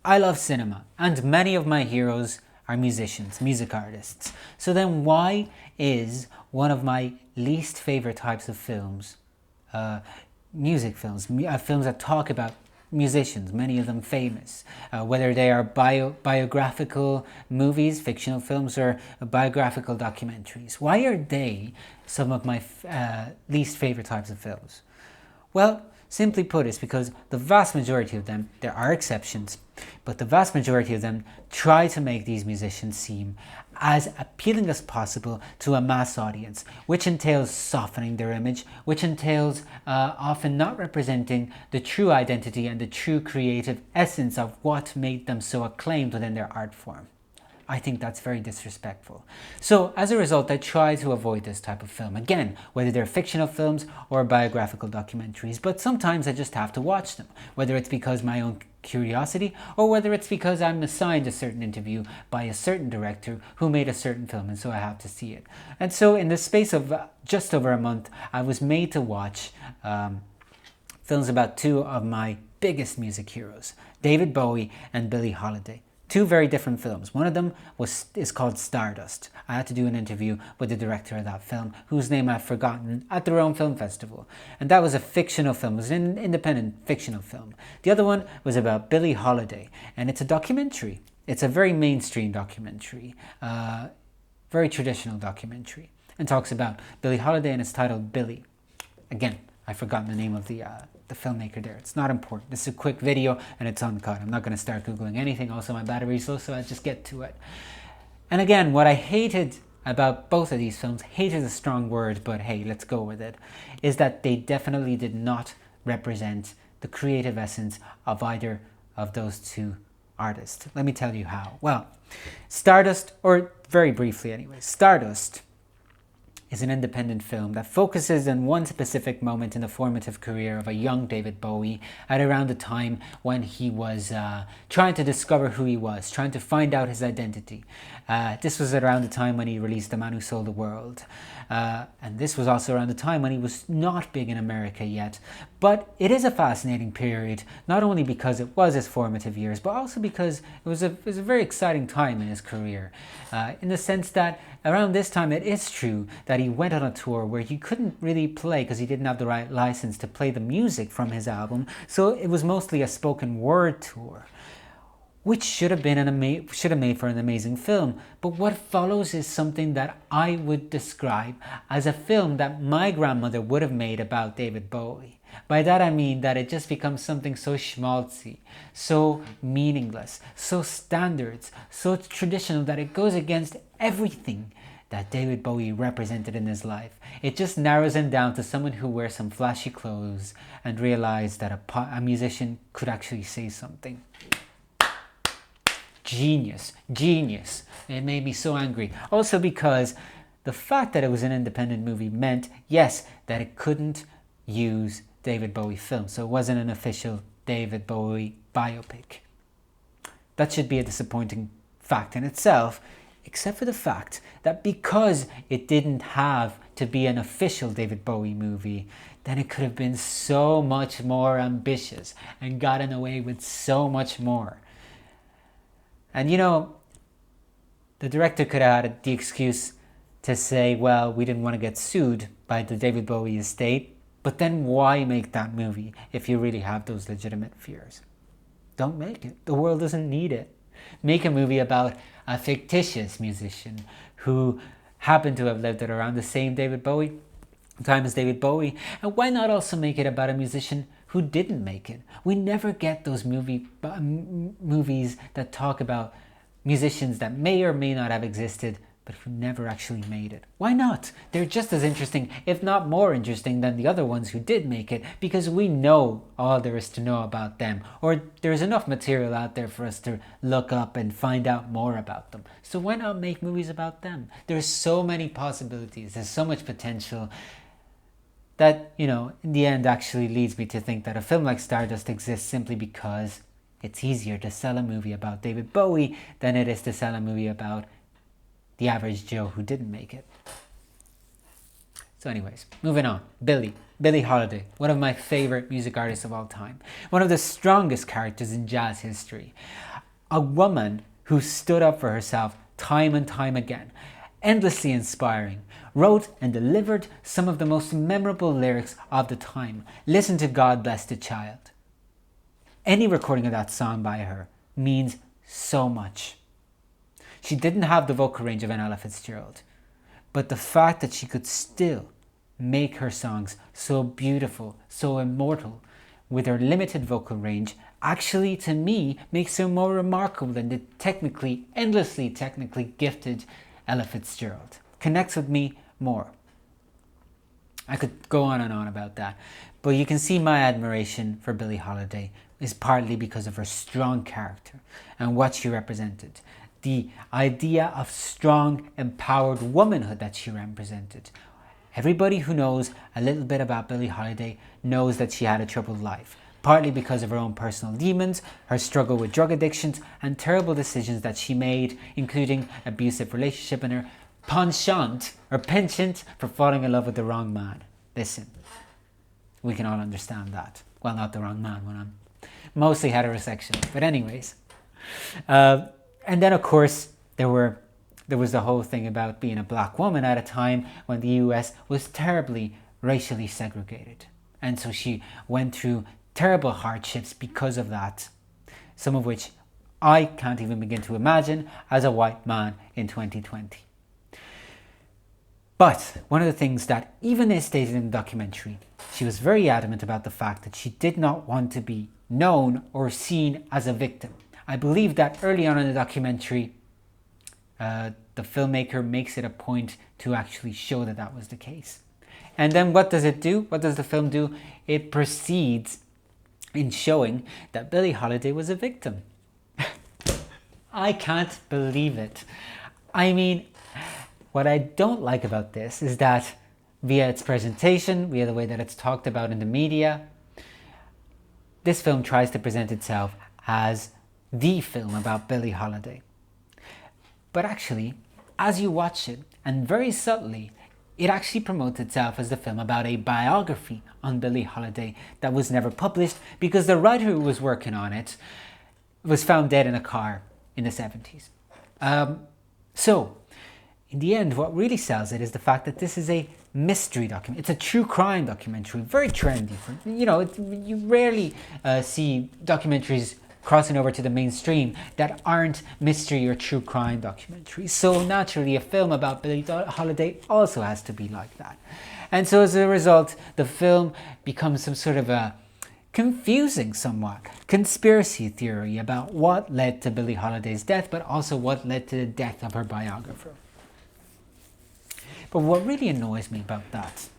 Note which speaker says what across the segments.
Speaker 1: I love cinema, and many of my heroes are musicians, music artists. So then why is one of my least favorite types of films music films, films that talk about musicians, many of them famous, whether they are biographical movies, fictional films, or biographical documentaries? Why are they some of my least favorite types of films? Well, simply put, it's because the vast majority of them, there are exceptions, but the vast majority of them try to make these musicians seem as appealing as possible to a mass audience, which entails softening their image, which entails often not representing the true identity and the true creative essence of what made them so acclaimed within their art form. I think that's very disrespectful. So as a result, I try to avoid this type of film. Again, whether they're fictional films or biographical documentaries, but sometimes I just have to watch them, whether it's because my own curiosity or whether it's because I'm assigned a certain interview by a certain director who made a certain film, and so I have to see it. And so in the space of just over a month, I was made to watch films about two of my biggest music heroes, David Bowie and Billie Holiday. Two very different films. One of them is called Stardust. I had to do an interview with the director of that film, whose name I've forgotten, at the Rome Film Festival. And that was a fictional film. It was an independent fictional film. The other one was about Billie Holiday, and it's a documentary. It's a very mainstream documentary, very traditional documentary, and talks about Billie Holiday, and it's titled Billie. Again, I've forgotten the name of the filmmaker there. It's not important. This is a quick video and it's uncut. I'm not going to start Googling anything. Also, my battery's low, so I'll just get to it. And again, what I hated about both of these films, hate is a strong word, but hey, let's go with it, is that they definitely did not represent the creative essence of either of those two artists. Let me tell you how. Well, Stardust, or very briefly anyway, Stardust is an independent film that focuses on one specific moment in the formative career of a young David Bowie at around the time when he was trying to discover who he was, trying to find out his identity. This was around the time when he released The Man Who Sold the World. And this was also around the time when he was not big in America yet. But it is a fascinating period, not only because it was his formative years, but also because it was a very exciting time in his career. In the sense that around this time, it is true that he went on a tour where he couldn't really play because he didn't have the right license to play the music from his album. So it was mostly a spoken word tour, which should have made for an amazing film. But what follows is something that I would describe as a film that my grandmother would have made about David Bowie. By that I mean that it just becomes something so schmaltzy, so meaningless, so standards, so traditional that it goes against everything that David Bowie represented in his life. It just narrows him down to someone who wears some flashy clothes and realized that a musician could actually say something. Genius. It made me so angry. Also because the fact that it was an independent movie meant, yes, that it couldn't use David Bowie film. So it wasn't an official David Bowie biopic. That should be a disappointing fact in itself, except for the fact that because it didn't have to be an official David Bowie movie, then it could have been so much more ambitious and gotten away with so much more. And you know, the director could have had the excuse to say, well, we didn't want to get sued by the David Bowie estate, but then why make that movie if you really have those legitimate fears? Don't make it. The world doesn't need it. Make a movie about a fictitious musician who happened to have lived at around the same time as David Bowie. And why not also make it about a musician who didn't make it? We never get those movies that talk about musicians that may or may not have existed, but who never actually made it. Why not? They're just as interesting, if not more interesting, than the other ones who did make it, because we know all there is to know about them, or there's enough material out there for us to look up and find out more about them. So why not make movies about them? There's so many possibilities, there's so much potential that, you know, in the end actually leads me to think that a film like Stardust exists simply because it's easier to sell a movie about David Bowie than it is to sell a movie about the average Joe who didn't make it. So anyways, moving on. Billie Holiday, one of my favorite music artists of all time. One of the strongest characters in jazz history. a woman who stood up for herself time and time again, endlessly inspiring, wrote and delivered some of the most memorable lyrics of the time. Listen to God Bless the Child. Any recording of that song by her means so much. She didn't have the vocal range of an Ella Fitzgerald, but the fact that she could still make her songs so beautiful, so immortal, with her limited vocal range, actually to me makes her more remarkable than the endlessly technically gifted Ella Fitzgerald. Connects with me more. I could go on and on about that, but you can see my admiration for Billie Holiday is partly because of her strong character and what she represented. The idea of strong, empowered womanhood that she represented. Everybody who knows a little bit about Billie Holiday knows that she had a troubled life, partly because of her own personal demons, her struggle with drug addictions, and terrible decisions that she made, including abusive relationship and her penchant for falling in love with the wrong man. Listen, we can all understand that. Well, not the wrong man, when I'm mostly heterosexual, but anyways. And then, of course, there was the whole thing about being a black woman at a time when the US was terribly racially segregated. And so she went through terrible hardships because of that, some of which I can't even begin to imagine as a white man in 2020. But one of the things that even is stated in the documentary, she was very adamant about the fact that she did not want to be known or seen as a victim. I believe that early on in the documentary, the filmmaker makes it a point to actually show that that was the case. And then what does it do? What does the film do? It proceeds in showing that Billie Holiday was a victim. I can't believe it. I mean, what I don't like about this is that via its presentation, via the way that it's talked about in the media, this film tries to present itself as the film about Billie Holiday. But actually, as you watch it, and very subtly, it actually promotes itself as the film about a biography on Billie Holiday that was never published because the writer who was working on it was found dead in a car in the 70s. So, in the end, what really sells it is the fact that this is a mystery document. It's a true crime documentary, very trendy. You rarely see documentaries crossing over to the mainstream that aren't mystery or true crime documentaries. So naturally, a film about Billie Holiday also has to be like that. And so as a result, the film becomes some sort of a confusing somewhat conspiracy theory about what led to Billie Holiday's death, but also what led to the death of her biographer. But what really annoys me about that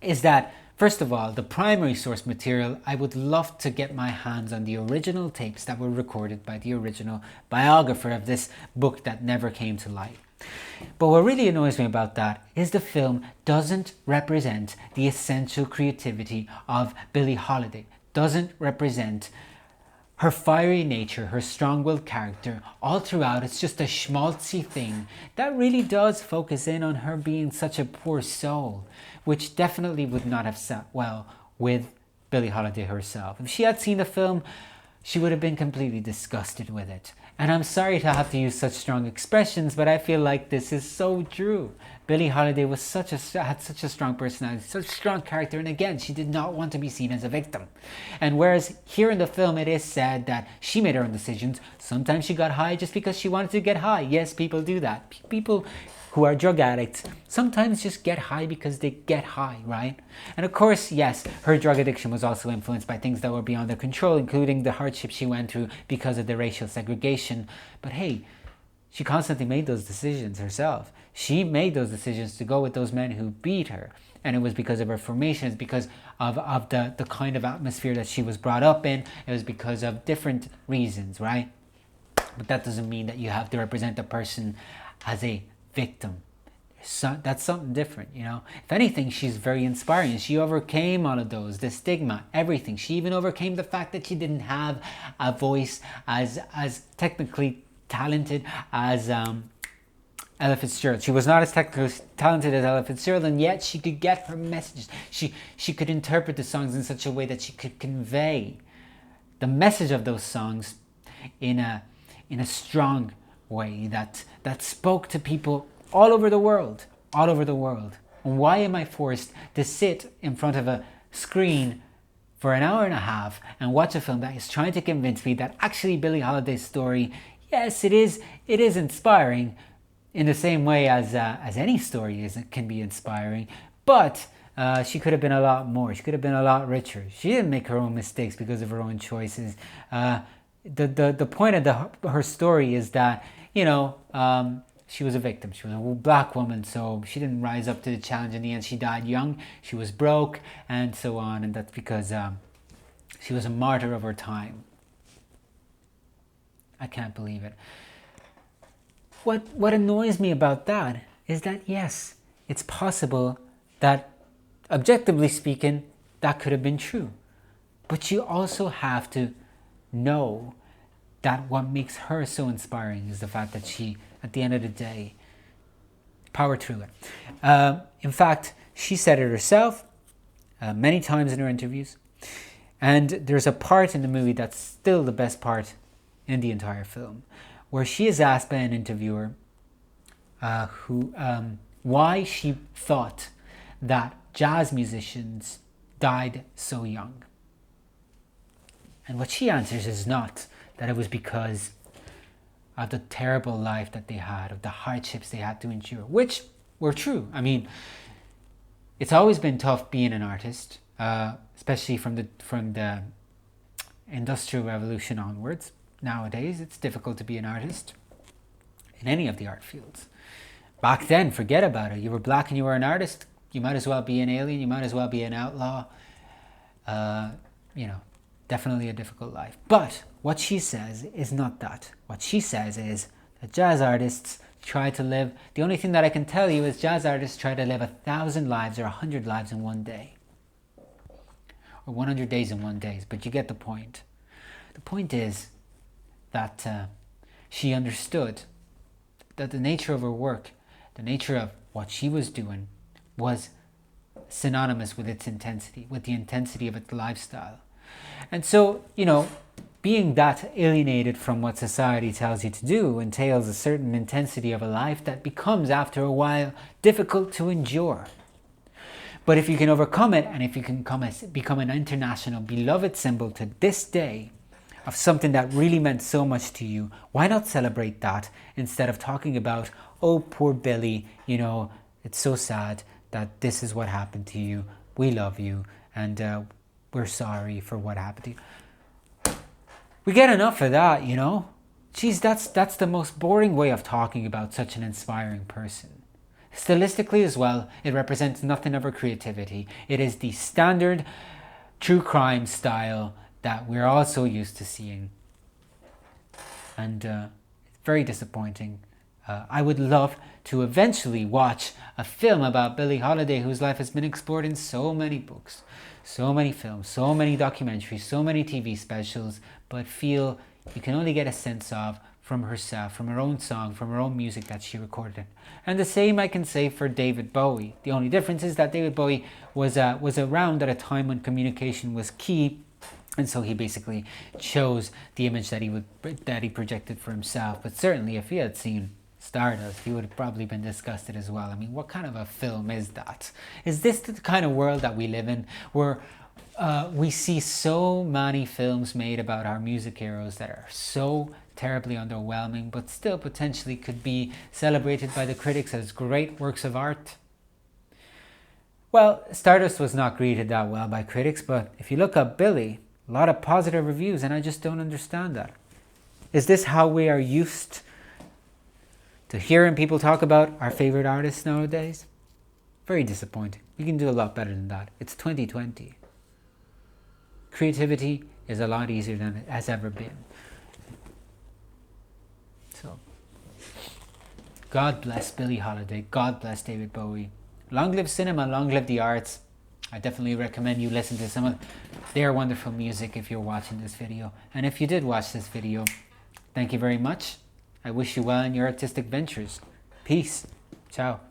Speaker 1: is that, first of all, the primary source material, I would love to get my hands on the original tapes that were recorded by the original biographer of this book that never came to light. But what really annoys me about that is the film doesn't represent the essential creativity of Billie Holiday, doesn't represent her fiery nature, her strong-willed character. All throughout, it's just a schmaltzy thing that really does focus in on her being such a poor soul, which definitely would not have sat well with Billie Holiday herself. If she had seen the film, she would have been completely disgusted with it. And I'm sorry to have to use such strong expressions, but I feel like this is so true. Billie Holiday had such a strong personality, such a strong character, and again, she did not want to be seen as a victim. And whereas here in the film, it is said that she made her own decisions. Sometimes she got high just because she wanted to get high. Yes, people do that. People who are drug addicts sometimes just get high because they get high, right? And of course, yes, her drug addiction was also influenced by things that were beyond her control, including the hardship she went through because of the racial segregation. But hey, she constantly made those decisions herself. She made those decisions to go with those men who beat her. And it was because of her formation. It's because of the kind of atmosphere that she was brought up in. It was because of different reasons, right? But that doesn't mean that you have to represent a person as a victim. That's something different, you know. If anything, she's very inspiring. She overcame all of those, the stigma, everything. She even overcame the fact that she didn't have a voice as technically talented as Ella Fitzgerald. She was not as technically talented as Ella Fitzgerald, and yet she could get her messages. She could interpret the songs in such a way that she could convey the message of those songs in a in a strong way that spoke to people all over the world, all over the world. And why am I forced to sit in front of a screen for an hour and a half and watch a film that is trying to convince me that actually Billie Holiday's story, yes, it is inspiring in the same way as any story can be inspiring, but she could have been a lot more. She could have been a lot richer. She didn't make her own mistakes because of her own choices. The point of her story is that, you know, she was a victim. She was a black woman, so she didn't rise up to the challenge. In the end, she died young. She was broke, and so on. And that's because she was a martyr of her time. I can't believe it. What annoys me about that is that, yes, it's possible that, objectively speaking, that could have been true. But you also have to know that what makes her so inspiring is the fact that she, at the end of the day, powered through it. In fact, she said it herself many times in her interviews. And there's a part in the movie that's still the best part in the entire film, where she is asked by an interviewer why she thought that jazz musicians died so young. And what she answers is not that it was because of the terrible life that they had, of the hardships they had to endure, which were true. I mean, it's always been tough being an artist, especially from the Industrial Revolution onwards. Nowadays, it's difficult to be an artist in any of the art fields. Back then, forget about it. You were black and you were an artist, you might as well be an alien, you might as well be an outlaw. You know, definitely a difficult life. But what she says is not that. What she says is that jazz artists try to live, the only thing that I can tell you is jazz artists try to live 1,000 lives or 100 lives in one day. Or 100 days in one day, but you get the point. The point is that she understood that the nature of her work, the nature of what she was doing, was synonymous with its intensity, with the intensity of its lifestyle. And so, you know, being that alienated from what society tells you to do entails a certain intensity of a life that becomes, after a while, difficult to endure. But if you can overcome it, and if you can become an international beloved symbol to this day of something that really meant so much to you, why not celebrate that instead of talking about, oh, poor Billie, you know, it's so sad that this is what happened to you. We love you, and we're sorry for what happened to you. We get enough of that, you know. Geez, that's the most boring way of talking about such an inspiring person. Stylistically as well, it represents nothing of her creativity. It is the standard true crime style that we're all so used to seeing. And it's very disappointing. I would love to eventually watch a film about Billie Holiday, whose life has been explored in so many books, so many films, so many documentaries, so many TV specials, but feel you can only get a sense of from herself, from her own song, from her own music that she recorded. And the same I can say for David Bowie. The only difference is that David Bowie was around at a time when communication was key, and so he basically chose the image that he projected for himself. But certainly if he had seen Stardust, he would have probably been disgusted as well. I mean, what kind of a film is that? Is this the kind of world that we live in, where we see so many films made about our music heroes that are so terribly underwhelming, but still potentially could be celebrated by the critics as great works of art? Well, Stardust was not greeted that well by critics, but if you look up Billie, a lot of positive reviews, and I just don't understand that. Is this how we are used to hearing people talk about our favorite artists nowadays? Very disappointing. We can do a lot better than that. It's 2020. Creativity is a lot easier than it has ever been. So, God bless Billie Holiday. God bless David Bowie. Long live cinema, long live the arts. I definitely recommend you listen to some of their wonderful music if you're watching this video. And if you did watch this video, thank you very much. I wish you well in your artistic ventures. Peace. Ciao.